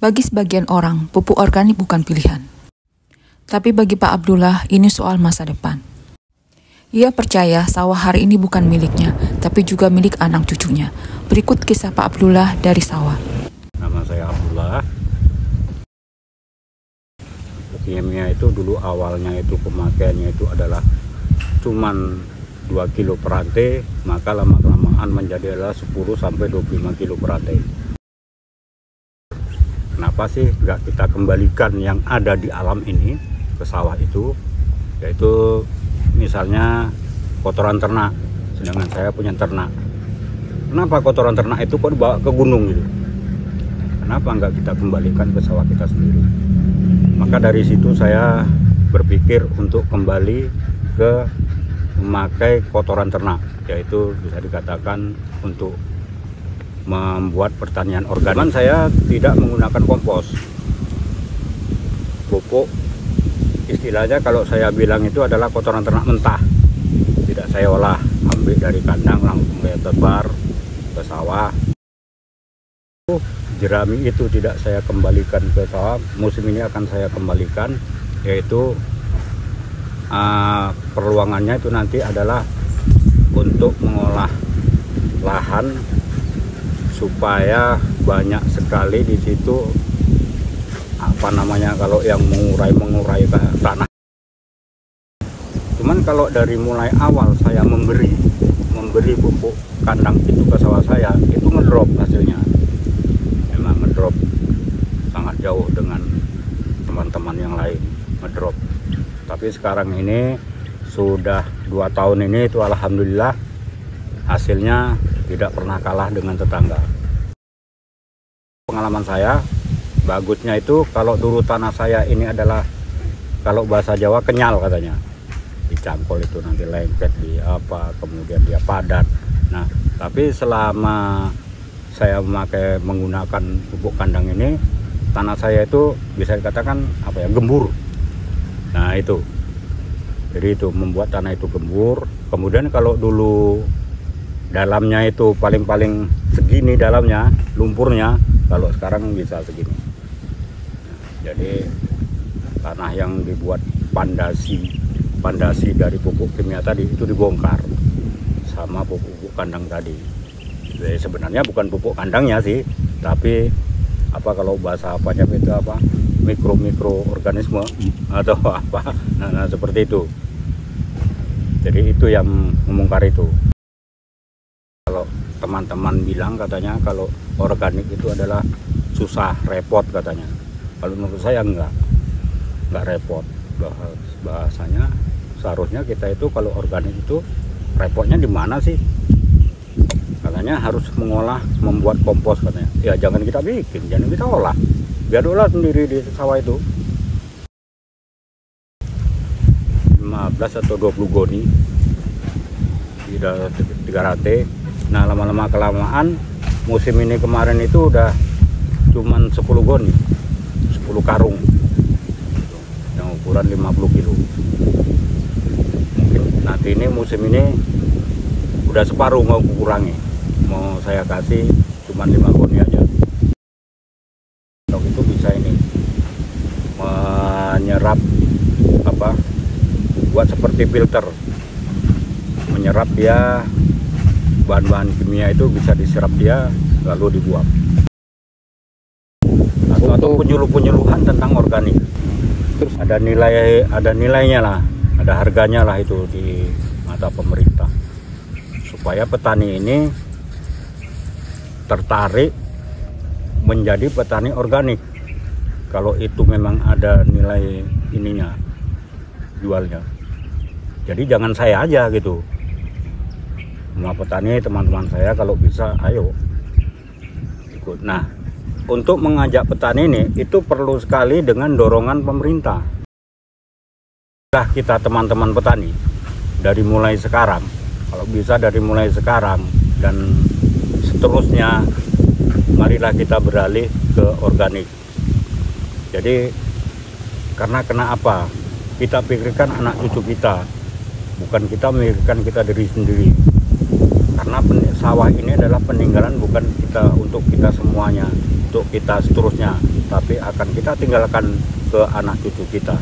Bagi sebagian orang, pupuk organik bukan pilihan. Tapi bagi Pak Abdullah, ini soal masa depan. Ia percaya sawah hari ini bukan miliknya, tapi juga milik anak cucunya. Berikut kisah Pak Abdullah dari sawah. Nama saya Abdullah. Kimia itu dulu awalnya itu pemakaiannya itu adalah cuman 2 kilo per rantai, maka lama-kelamaan menjadi adalah 10 sampai 25 kilo per rantai. Kenapa sih nggak kita kembalikan yang ada di alam ini ke sawah itu, yaitu misalnya kotoran ternak, sedangkan saya punya ternak. Kenapa kotoran ternak itu kok dibawa ke gunung gitu? Kenapa nggak kita kembalikan ke sawah kita sendiri? Maka dari situ saya berpikir untuk kembali ke memakai kotoran ternak, yaitu bisa dikatakan untuk membuat pertanian organik. Saya tidak menggunakan kompos. Pupuk istilahnya kalau saya bilang itu adalah kotoran ternak mentah. Tidak saya olah, ambil dari kandang langsung saya tebar ke sawah. Jerami itu tidak saya kembalikan ke sawah. Musim ini akan saya kembalikan, yaitu peluangannya itu nanti adalah untuk mengolah lahan supaya banyak sekali di situ kalau yang mengurai tanah. Cuman kalau dari mulai awal saya memberi pupuk kandang itu ke sawah saya, itu ngedrop hasilnya. Memang ngedrop sangat jauh dengan teman-teman yang lain, ngedrop. Tapi sekarang ini sudah 2 tahun ini itu alhamdulillah hasilnya tidak pernah kalah dengan tetangga. Pengalaman saya, bagusnya itu kalau dulu tanah saya ini adalah, kalau bahasa Jawa kenyal katanya. Dicangkol itu nanti lengket di apa, kemudian dia padat. Nah, tapi selama saya menggunakan pupuk kandang ini, tanah saya itu bisa dikatakan gembur. Nah itu, jadi itu membuat tanah itu gembur. Kemudian kalau dulu dalamnya itu paling segini dalamnya, lumpurnya, kalau sekarang bisa segini. Jadi tanah yang dibuat pandasi dari pupuk kimia tadi itu dibongkar sama pupuk kandang tadi. Jadi sebenarnya bukan pupuk kandangnya sih, tapi kalau bahasa apanya itu mikroorganisme atau apa. Nah seperti itu. Jadi itu yang membongkar itu. Kalau teman-teman bilang katanya kalau organik itu adalah susah, repot katanya. Kalau menurut saya enggak repot. Bahasanya seharusnya kita itu kalau organik itu repotnya di mana sih? Katanya harus membuat kompos katanya. Ya jangan kita bikin, jangan kita olah. Biar olah sendiri di sawah itu. 15 atau 20 goni. Tidak 300. Nah lama-lama kelamaan musim ini kemarin itu udah cuman 10 goni, 10 karung yang ukuran 50 kilo. Mungkin nanti ini musim ini udah separuh mau kurangi, mau saya kasih cuman 5 goni aja. Itu bisa ini menyerap buat seperti filter, menyerap dia bahan-bahan kimia itu bisa diserap dia lalu dibuang. Atau penyuluhan tentang organik. Terus ada nilainya lah, ada harganya lah itu di mata pemerintah. Supaya petani ini tertarik menjadi petani organik. Kalau itu memang ada nilai ininya, jualnya. Jadi jangan saya aja gitu. Semua petani teman-teman saya kalau bisa ayo ikut. Nah untuk mengajak petani ini itu perlu sekali dengan dorongan pemerintah. Nah kita teman-teman petani dari mulai sekarang, kalau bisa dari mulai sekarang dan seterusnya, marilah kita beralih ke organik. Jadi karena apa? Kita pikirkan anak cucu kita, bukan kita memikirkan kita diri sendiri. Karena sawah ini adalah peninggalan bukan kita untuk kita semuanya, untuk kita seterusnya, tapi akan kita tinggalkan ke anak cucu kita.